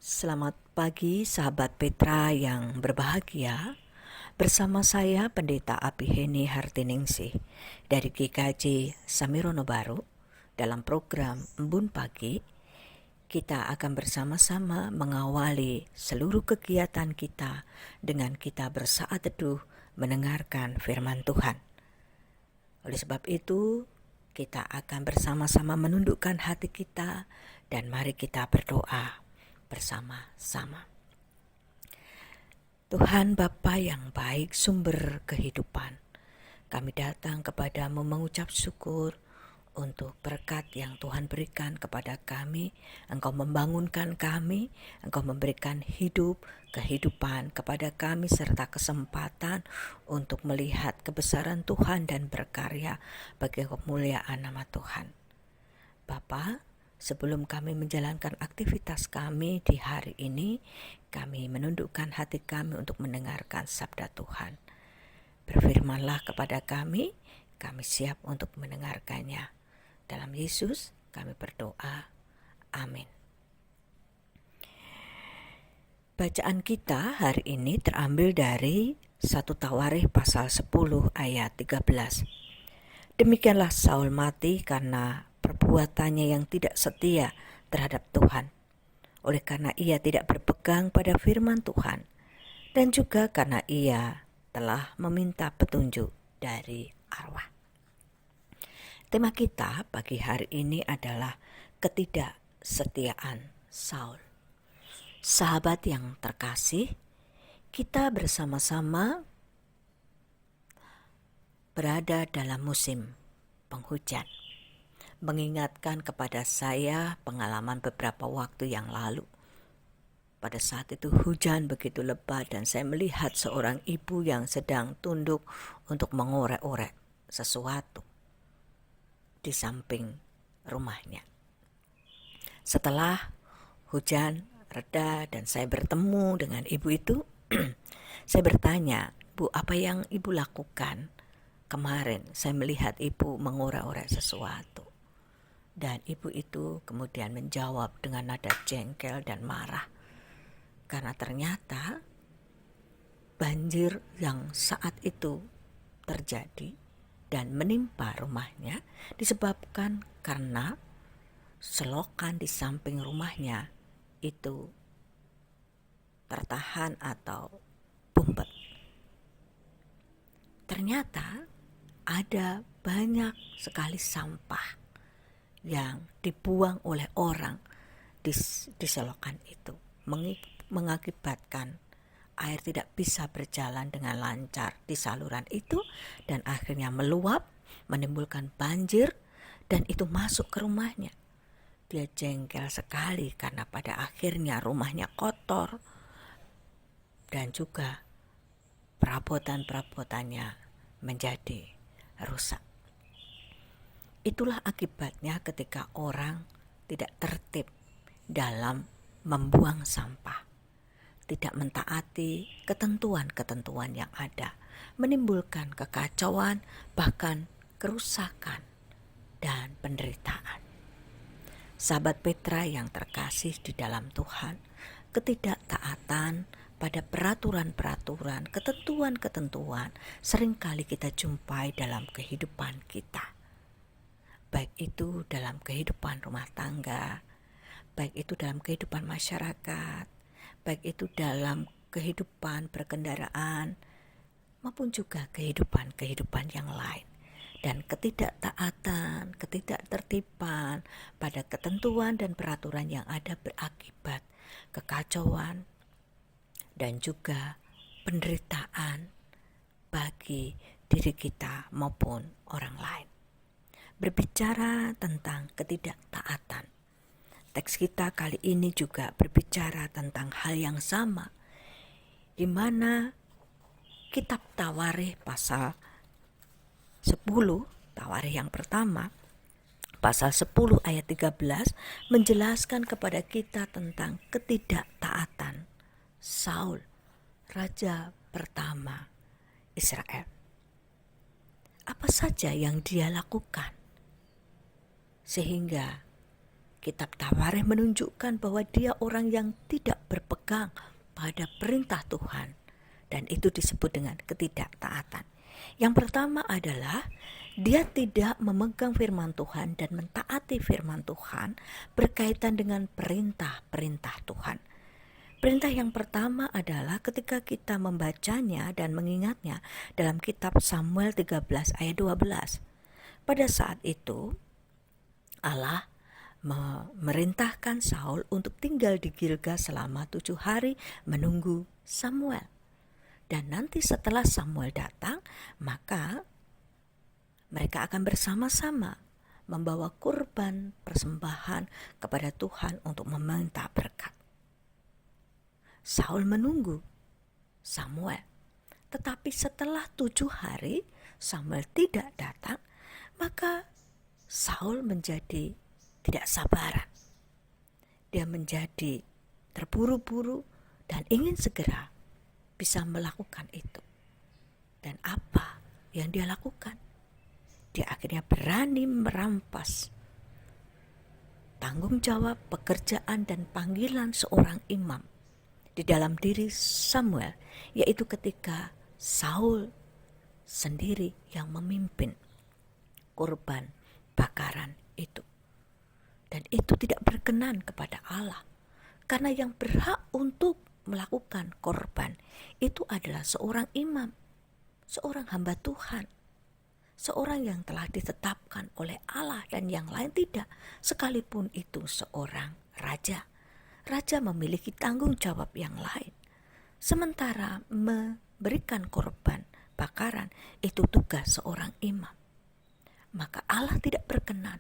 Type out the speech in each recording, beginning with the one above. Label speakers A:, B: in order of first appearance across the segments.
A: Selamat pagi sahabat Petra yang berbahagia. Bersama saya Pendeta Abiheni Hartiningsih dari GKJ Samirono Baru. Dalam program Embun Pagi, kita akan bersama-sama mengawali seluruh kegiatan kita dengan kita bersaat teduh mendengarkan firman Tuhan. Oleh sebab itu, kita akan bersama-sama menundukkan hati kita dan mari kita berdoa bersama-sama. Tuhan Bapa yang baik, sumber kehidupan, kami datang kepadamu mengucap syukur untuk berkat yang Tuhan berikan kepada kami. Engkau membangunkan kami, Engkau memberikan hidup, kehidupan kepada kami serta kesempatan untuk melihat kebesaran Tuhan dan berkarya bagi kemuliaan nama Tuhan. Bapa, sebelum kami menjalankan aktivitas kami di hari ini, kami menundukkan hati kami untuk mendengarkan sabda Tuhan. Berfirmanlah kepada kami siap untuk mendengarkannya. Dalam Yesus kami berdoa. Amin. Bacaan kita hari ini terambil dari 1 Tawarikh pasal 10 ayat 13. Demikianlah Saul mati karena perbuatannya yang tidak setia terhadap Tuhan, oleh karena ia tidak berpegang pada firman Tuhan, dan juga karena ia telah meminta petunjuk dari arwah. Tema kita pagi hari ini adalah ketidaksetiaan Saul. Sahabat yang terkasih, kita bersama-sama berada dalam musim penghujan. Mengingatkan kepada saya pengalaman beberapa waktu yang lalu. Pada saat itu hujan begitu lebat dan saya melihat seorang ibu yang sedang tunduk untuk mengorek-orek sesuatu di samping rumahnya. Setelah hujan reda dan saya bertemu dengan ibu itu, saya bertanya, "Bu, apa yang ibu lakukan? Kemarin saya melihat ibu mengorek-orek sesuatu." Dan ibu itu kemudian menjawab dengan nada jengkel dan marah. Karena ternyata banjir yang saat itu terjadi dan menimpa rumahnya disebabkan karena selokan di samping rumahnya itu tertahan atau bumpet. Ternyata ada banyak sekali sampah yang dibuang oleh orang di selokan itu, mengakibatkan air tidak bisa berjalan dengan lancar di saluran itu dan akhirnya meluap, menimbulkan banjir dan itu masuk ke rumahnya. Dia jengkel sekali karena pada akhirnya rumahnya kotor dan juga perabotan-perabotannya menjadi rusak. Itulah akibatnya ketika orang tidak tertib dalam membuang sampah, tidak mentaati ketentuan-ketentuan yang ada, menimbulkan kekacauan, bahkan kerusakan dan penderitaan. Sahabat Petra yang terkasih di dalam Tuhan, ketidaktaatan pada peraturan-peraturan, ketentuan-ketentuan seringkali kita jumpai dalam kehidupan kita. Baik itu dalam kehidupan rumah tangga, baik itu dalam kehidupan masyarakat, baik itu dalam kehidupan berkendaraan, maupun juga kehidupan yang lain. Dan ketidaktaatan, ketidaktertiban pada ketentuan dan peraturan yang ada berakibat kekacauan dan juga penderitaan bagi diri kita maupun orang lain. Berbicara tentang ketidaktaatan, teks kita kali ini juga berbicara tentang hal yang sama, di mana kitab Tawarikh pasal 10, Tawarikh yang pertama, pasal 10 ayat 13 menjelaskan kepada kita tentang ketidaktaatan Saul, raja pertama Israel. Apa saja yang dia lakukan sehingga Kitab Tawarikh menunjukkan bahwa dia orang yang tidak berpegang pada perintah Tuhan, dan itu disebut dengan ketidaktaatan. Yang pertama adalah dia tidak memegang firman Tuhan dan mentaati firman Tuhan berkaitan dengan perintah-perintah Tuhan. Perintah yang pertama adalah ketika kita membacanya dan mengingatnya dalam kitab Samuel 13 ayat 12. Pada saat itu Allah memerintahkan Saul untuk tinggal di Gilgal selama 7 hari menunggu Samuel. Dan nanti setelah Samuel datang, maka mereka akan bersama-sama membawa kurban persembahan kepada Tuhan untuk meminta berkat. Saul menunggu Samuel. Tetapi setelah 7 hari Samuel tidak datang, maka Saul menjadi tidak sabaran. Dia menjadi terburu-buru dan ingin segera bisa melakukan itu. Dan apa yang dia lakukan? Dia akhirnya berani merampas tanggung jawab, pekerjaan, dan panggilan seorang imam di dalam diri Samuel, yaitu ketika Saul sendiri yang memimpin kurban bakaran itu. Dan itu tidak berkenan kepada Allah, karena yang berhak untuk melakukan korban itu adalah seorang imam, seorang hamba Tuhan, seorang yang telah ditetapkan oleh Allah, dan yang lain tidak, sekalipun itu seorang raja. Raja memiliki tanggung jawab yang lain, sementara memberikan korban bakaran itu tugas seorang imam. Maka Allah tidak berkenan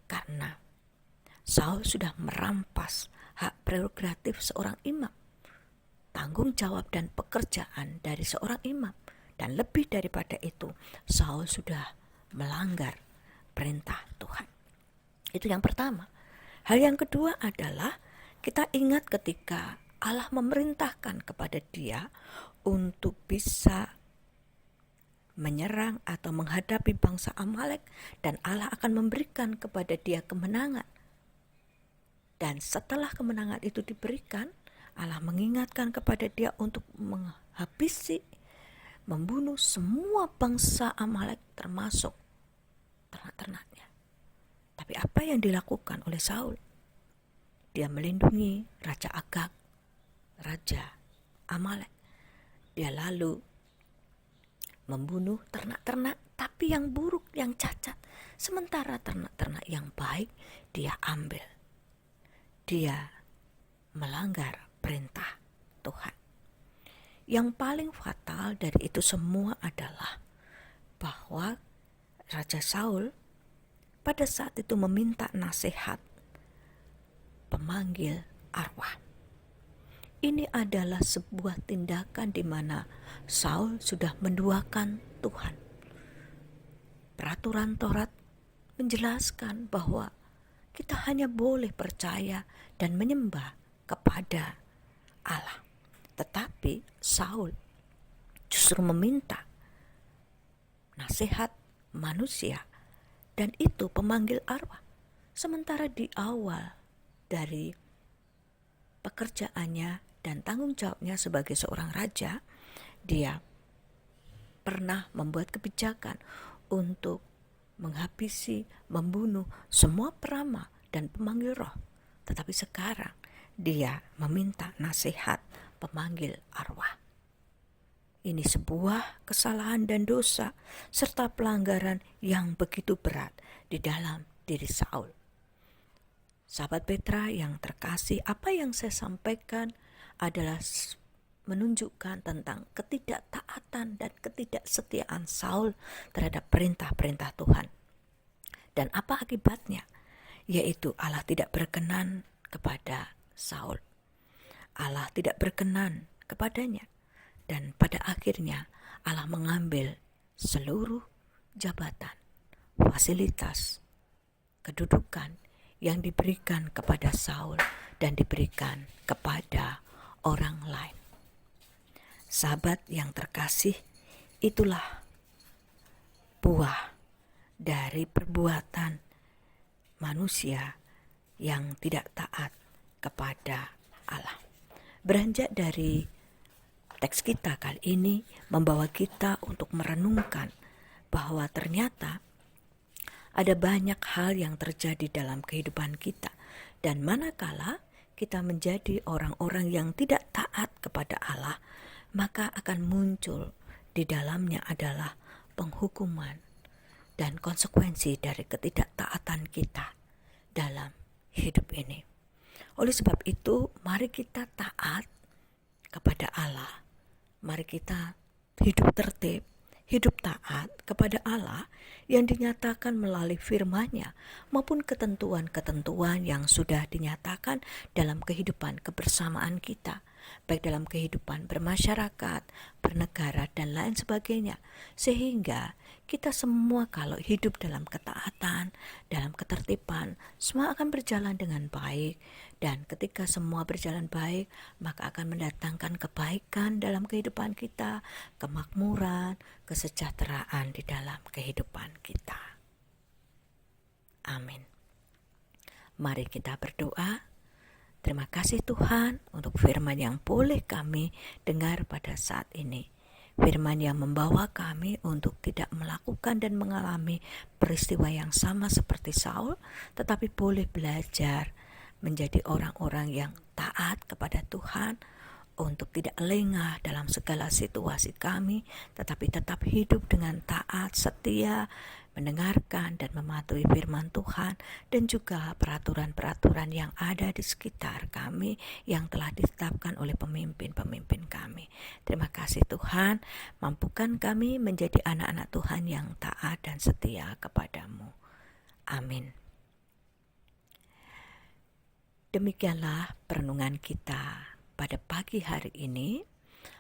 A: karena Saul sudah merampas hak prerogatif seorang imam, tanggung jawab dan pekerjaan dari seorang imam. Dan lebih daripada itu, Saul sudah melanggar perintah Tuhan. Itu yang pertama. Hal yang kedua adalah kita ingat ketika Allah memerintahkan kepada dia untuk bisa menyerang atau menghadapi bangsa Amalek, dan Allah akan memberikan kepada dia kemenangan. Dan setelah kemenangan itu diberikan, Allah mengingatkan kepada dia untuk menghabisi, membunuh semua bangsa Amalek termasuk ternak-ternaknya. Tapi apa yang dilakukan oleh Saul? Dia melindungi Raja Agag, Raja Amalek. Dia lalu membunuh ternak-ternak tapi yang buruk, yang cacat. Sementara ternak-ternak yang baik dia ambil. Dia melanggar perintah Tuhan. Yang paling fatal dari itu semua adalah bahwa Raja Saul pada saat itu meminta nasihat pemanggil arwah. Ini adalah sebuah tindakan di mana Saul sudah menduakan Tuhan. Peraturan Taurat menjelaskan bahwa kita hanya boleh percaya dan menyembah kepada Allah. Tetapi Saul justru meminta nasihat manusia, dan itu pemanggil arwah. Sementara di awal dari pekerjaannya dan tanggung jawabnya sebagai seorang raja, dia pernah membuat kebijakan untuk menghabisi, membunuh semua perama dan pemanggil roh. Tetapi sekarang dia meminta nasihat pemanggil arwah. Ini sebuah kesalahan dan dosa serta pelanggaran yang begitu berat di dalam diri Saul. Sahabat Petra yang terkasih, apa yang saya sampaikan adalah menunjukkan tentang ketidaktaatan dan ketidaksetiaan Saul terhadap perintah-perintah Tuhan. Dan apa akibatnya? Yaitu Allah tidak berkenan kepada Saul. Allah tidak berkenan kepadanya. Dan pada akhirnya Allah mengambil seluruh jabatan, fasilitas, kedudukan yang diberikan kepada Saul dan diberikan kepada orang lain. Sahabat yang terkasih, itulah buah dari perbuatan manusia yang tidak taat kepada Allah. Beranjak dari teks kita kali ini membawa kita untuk merenungkan bahwa ternyata ada banyak hal yang terjadi dalam kehidupan kita, dan manakala kita menjadi orang-orang yang tidak taat kepada Allah, maka akan muncul di dalamnya adalah penghukuman dan konsekuensi dari ketidaktaatan kita dalam hidup ini. Oleh sebab itu, mari kita taat kepada Allah. Mari kita hidup tertib, hidup taat kepada Allah yang dinyatakan melalui firman-Nya maupun ketentuan-ketentuan yang sudah dinyatakan dalam kehidupan kebersamaan kita, baik dalam kehidupan bermasyarakat, bernegara, dan lain sebagainya. Sehingga kita semua kalau hidup dalam ketaatan, dalam ketertiban, semua akan berjalan dengan baik. Dan ketika semua berjalan baik, maka akan mendatangkan kebaikan dalam kehidupan kita, kemakmuran, kesejahteraan di dalam kehidupan kita. Amin. Mari kita berdoa. Terima kasih Tuhan untuk firman yang boleh kami dengar pada saat ini. Firman yang membawa kami untuk tidak melakukan dan mengalami peristiwa yang sama seperti Saul, tetapi boleh belajar menjadi orang-orang yang taat kepada Tuhan, untuk tidak lengah dalam segala situasi kami, tetapi tetap hidup dengan taat, setia, mendengarkan dan mematuhi firman Tuhan, dan juga peraturan-peraturan yang ada di sekitar kami yang telah ditetapkan oleh pemimpin-pemimpin kami. Terima kasih Tuhan, mampukan kami menjadi anak-anak Tuhan yang taat dan setia kepadamu. Amin. Demikianlah perenungan kita pada pagi hari ini.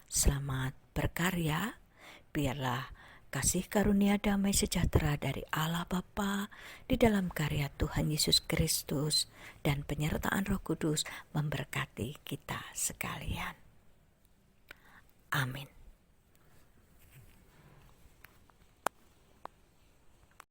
A: Selamat berkarya. Biarlah kasih karunia damai sejahtera dari Allah Bapa di dalam karya Tuhan Yesus Kristus dan penyertaan Roh Kudus memberkati kita sekalian. Amin.